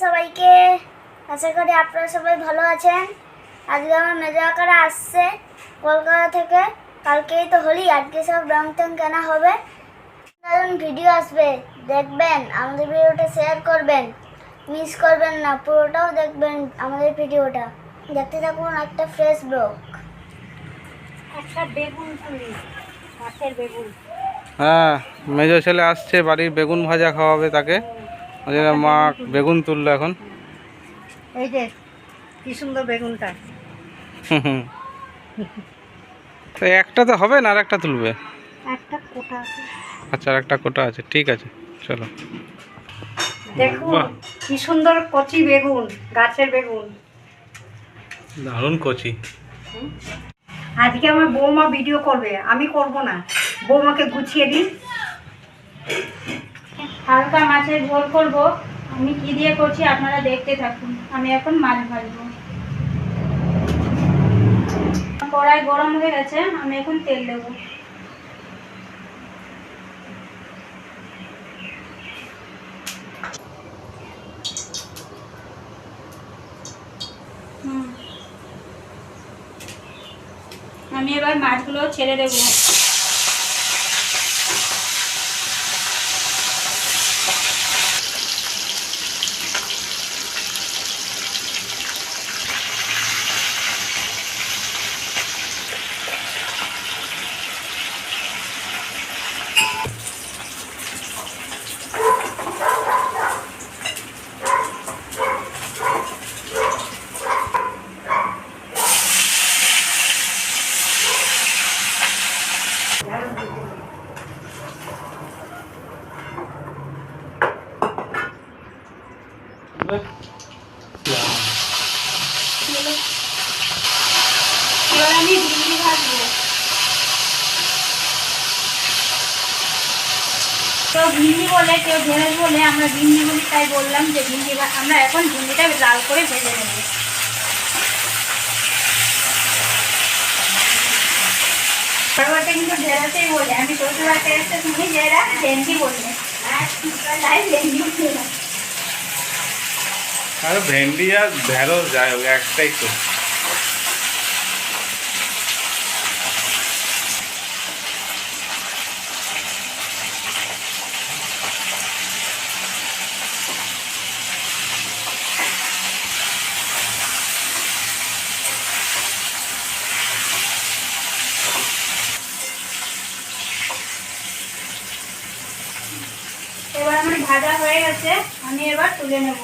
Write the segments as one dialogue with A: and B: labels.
A: সবাইকে। আশা করি আপনারা সবাই ভালো আছেন। আজকে আমার মেজো কাকারা আসছে কলকাতা থেকে। কালকেই তো হোলি, আজকে সব রং টং কেনা হবে। দারুণ ভিডিও আসবে, দেখবেন। আমাদের ভিডিওটা শেয়ার করবেন, মিস করবেন না, পুরোটাও দেখবেন আমাদের ভিডিওটা। দেখতে থাকুন একটা ফ্রেশ ব্লগ।
B: একটা বেগুন পুরি, মাছের বেগুন।
C: হ্যাঁ, মেজো ছেলে আসছে, বাড়ির বেগুন ভাজা খাওয়াবে তাকে। ওই জন্য মা বেগুন তুললো এখন।
B: এই যে কি সুন্দর বেগুনটা।
C: তো একটা তো হবে না, আর একটা তুলবে?
B: একটা কোটা আছে।
C: আচ্ছা, আর একটা কোটা আছে, ঠিক আছে, চলো।
B: দেখুন
C: বাহ,
B: কি সুন্দর কচি বেগুন, গাছের বেগুন।
C: দারুণ কচি।
B: আজকে আমার বৌমা ভিডিও করবে, আমি করব না। বৌমাকে গুছিয়ে দিই।
D: হালকা মাছের ঝোল করব। আমি কি দিয়ে করছি আপনারা দেখতে থাকুন। আমি এখন মাছ ভাজবো। কড়াই গরম হয়ে গেছে, আমি এখন তেল দেব। আমি এবার মাছগুলো ছেড়ে দেবো। এবার আমি ভিন্ডি ভাজবো। কেউ ভিন্ডি বলে, কেউ ঢেঁড়স বলে, আমরা ভিন্ডি বলি, তাই বললাম যে ভিন্ডি। আমরা এখন ভিন্ডিটা লাল করে ভেজে নেব। বড়বাটা কিন্তু ঢেঁড়সেই বলে, আমি শ্বশুরবাড়িতে এসে শুনি যে এরা ভেন্ডি বললে। তাই ভেন্ডি বলে।
C: আরে ভেন্ডি আর ঢেঁড়স যায়, ওই একটাই তো।
D: এবার আমার ভাজা হয়ে গেছে, আমি এবার তুলে নেব।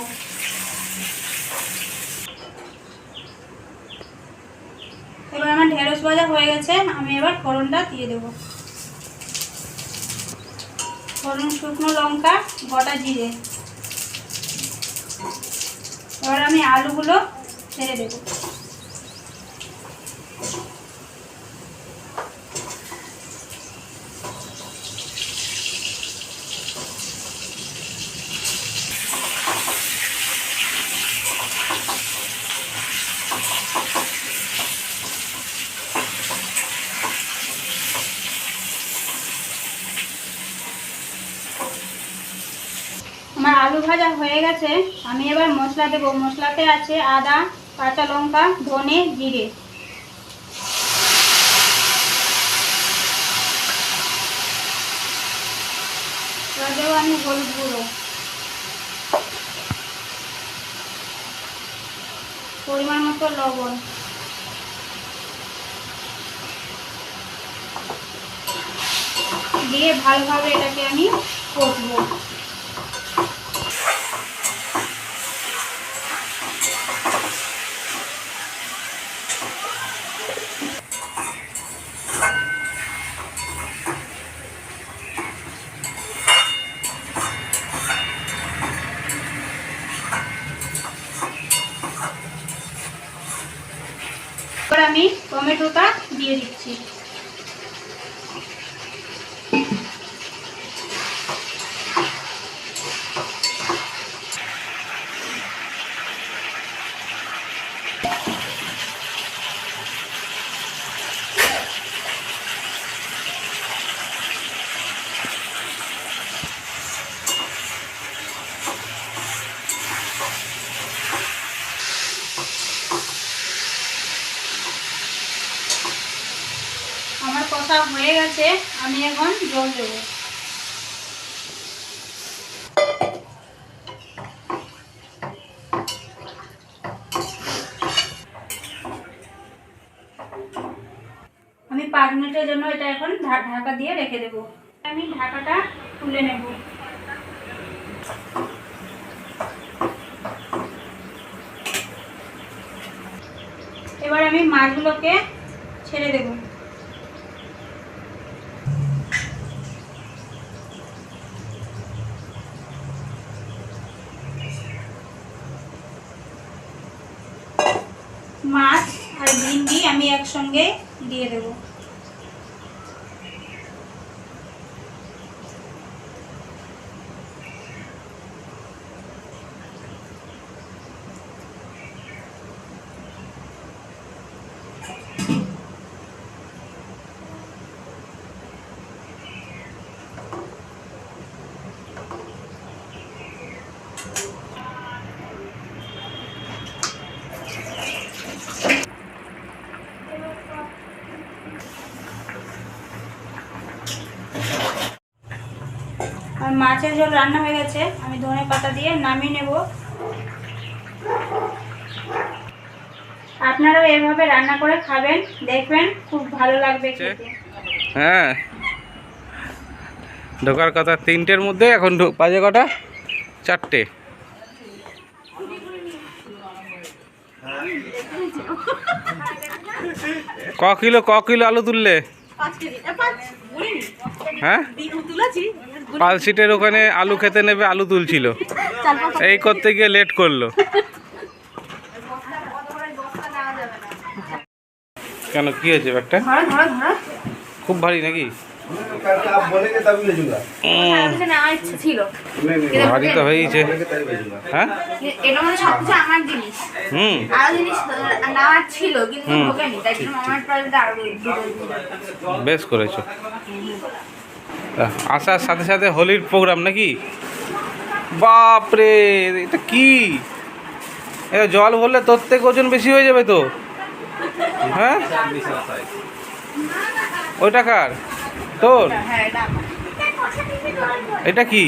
D: এবার আমার ঢেঁড়স ভাজা হয়ে গেছে, আমি এবার ফোড়নটা দিয়ে দেবো। ফোড়ন, শুকনো লঙ্কা, গোটা জিরে। এবার আমি আলুগুলো ছেড়ে দেবো। আমার আলু ভাজা হয়ে গেছে, আমি এবার মশলা দেবো। মশলাতে আছে আদা, কাঁচা লঙ্কা, ধনে, জিরে। এবার দেবো আমি হলুদ গুঁড়ো, পরিমাণ মতো লবণ, দিয়ে ভালোভাবে এটাকে আমি কষবো। এবার আমি টমেটোটা দিয়ে দিচ্ছি। কষা হয়ে গেছে, আমি এখন জল দেবো। আমি 5 মিনিটের জন্য এটা এখন ঢাকা দিয়ে রেখে দেবো। আমি ঢাকাটা তুলে নেব। এবার আমি মাছগুলোকে ছেড়ে দেব। মাছ আর ভিন্ডি আমি একসঙ্গে দিয়ে দেব। আর মাছের ঝোল রান্না হয়ে গেছে, আমি ধনে পাতা দিয়ে নামিয়ে নেব। আপনারাও এভাবে রান্না করে খাবেন, দেখবেন খুব ভালো লাগবে খেতে।
C: হ্যাঁ, ঢোকার কথা 3টের মধ্যে, এখন বাজে কটা? 4টে। ক কিলো আলু তুললে? হ্যাঁ, পালসিটের ওখানে আলু খেতে নেবে, আলু তুলছিল, এই করতে গিয়ে লেট করলো। কেন, কি হয়েছে ব্যাগটা? খুব ভারী নাকি? ভারী তো হয়েছে। হ্যাঁ, বেশ করেছো। আসার সাথে সাথে হোলির প্রোগ্রাম নাকি? বাপরে, এটা কি? জল ভরলে তোর থেকে ওজন বেশি হয়ে যাবে তো। হ্যাঁ, ওইটা কার? তোর? এটা কি?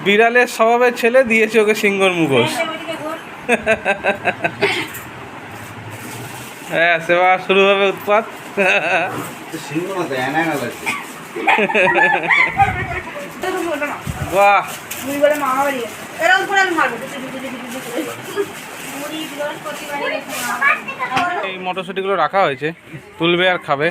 C: বিড়ালের স্বভাবের ছেলে দিয়েছে ওকে সিংহর মুখোশ। হ্যাঁ, সেবা শুরু হবে উৎপাত। বাহ, এই মটরশুঁটিগুলো রাখা হয়েছে, তুলবে আর খাবে।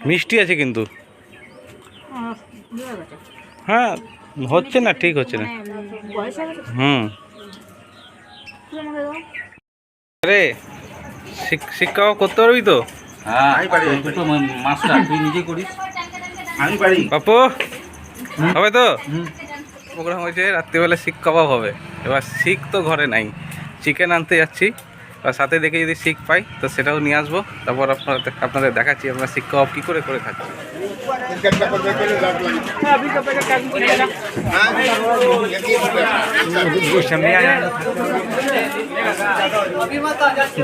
C: মিষ্টি আছে কিন্তু। হ্যাঁ, হচ্ছে না, ঠিক হচ্ছে না। আরে শিক্ষাও করতে পারবি তো?
E: হ্যাঁ, আমি পারি। তো মাছটা তুই নিজে করিস, আমি পারি।
C: বাপু, হবে তো? প্রোগ্রাম হয়েছে, রাত্রিবেলা শিক কাবাব হবে। এবার শিক তো ঘরে নাই, চিকেন আনতে যাচ্ছি। আর সাথে দেখে যদি শিক পাই তো সেটাও নিয়ে আসবো। তারপর আপনাদের দেখাচ্ছি আমরা শিক কাবাব কী করে খাচ্ছি।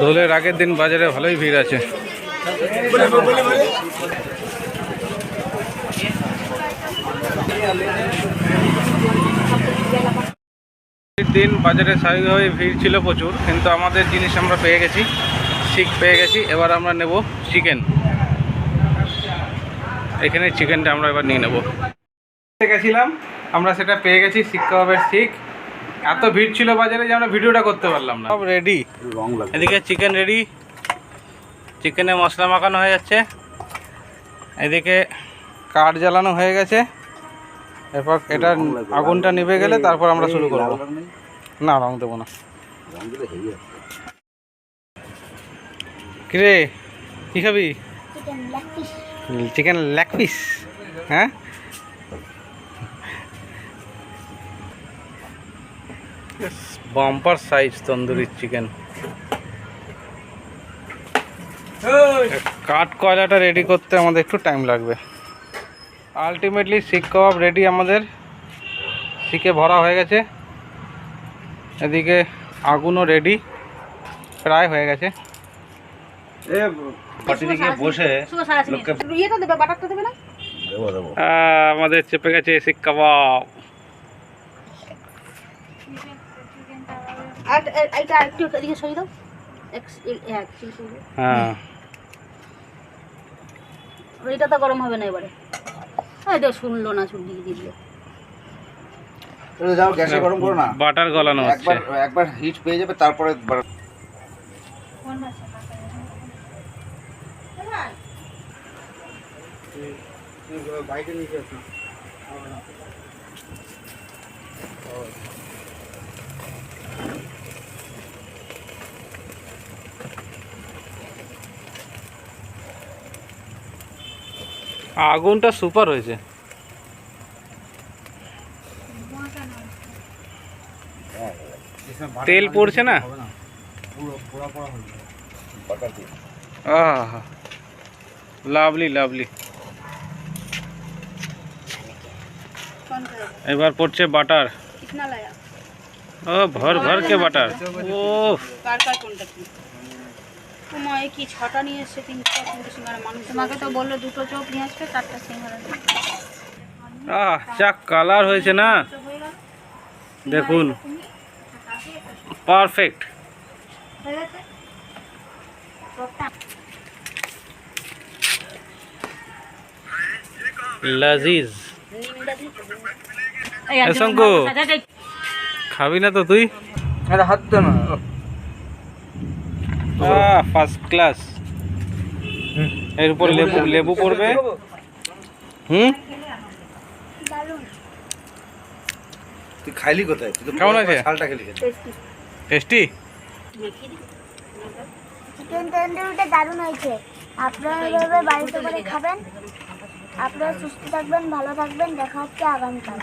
C: দোলের আগের দিন বাজারে ভালোই ভিড় আছে। দিন বাজারে স্বাভাবিকভাবে ভিড় ছিল প্রচুর, কিন্তু আমাদের জিনিস আমরা পেয়ে গেছি, শিক পেয়ে গেছি। এবার আমরা নেব চিকেন। এখানে চিকেনটা আমরা এবার নিয়ে নেব। গেছিলাম আমরা, সেটা পেয়ে গেছি, শিক কাবাবের শিক। এত ভিড় ছিল বাজারে যে আমরা ভিডিওটা করতে পারলাম না। সব রেডি, এদিকে চিকেন রেডি, চিকেনে মশলা মাখানো হয়ে যাচ্ছে, এদিকে কাঠ জ্বালানো হয়ে গেছে। এরপর এটা আগুনটা নিভে গেলে তারপর আমরা শুরু করব। না, রং দেবো না। কিরে, কী খাবি? Chicken leg piece. হ্যাঁ, বাম্পার সাইজ তন্দুরি চিকেন। কাঠ কয়লাটা রেডি করতে আমাদের একটু টাইম লাগবে। আলটিমেটলি শিক কাবাব রেডি আমাদের, শিকে ভরা হয়ে গেছে। এদিকে আগুনও রেডি, প্রায় হয়ে গেছে। আমাদের চেপে গেছে শিক কাবাব। হ্যাঁ,
D: এটা তো গরম হবে না এবারে। শুনলো না, চুল দিয়ে দিল।
E: যাও গ্যাসে গরম করো না,
C: বাটার গলানো হচ্ছে।
E: একবার হিট পেয়ে যাবে তারপরে বাইরে নিচে আসো।
C: আগুনটা সুপার হয়েছে। তেল পড়ছে না। আহা, লাভলি লাভলি। এবার পড়ছে বাটার। ও ভর ভর কে বাটার। ও
D: কি ছটা নিয়ে এসছে, তিনটা সিঙ্গারা মানুষ। তোমাকে তো বললো দুটো চপ নিয়ে আসবে, 4টা সিঙ্গারা।
C: যা কালার হয়েছে না, দেখুন পারফেক্ট। লাজিজ। শঙ্কু, খাবি না তো তুই?
E: হাত তো না,
C: ফার্স্ট ক্লাস। এর উপর লেবু লেবু পড়বে।
E: তুই খাইলি কোথায়?
C: কেমন আছে?
E: শালটা খেলি
C: টেস্টি।
A: চিকেন তন্দুরিটা দারুণ হয়েছে। আপনারা এভাবে বাড়িতে করে খাবেন। আপনারা সুস্থ থাকবেন, ভালো থাকবেন। দেখা হচ্ছে আগামীকাল।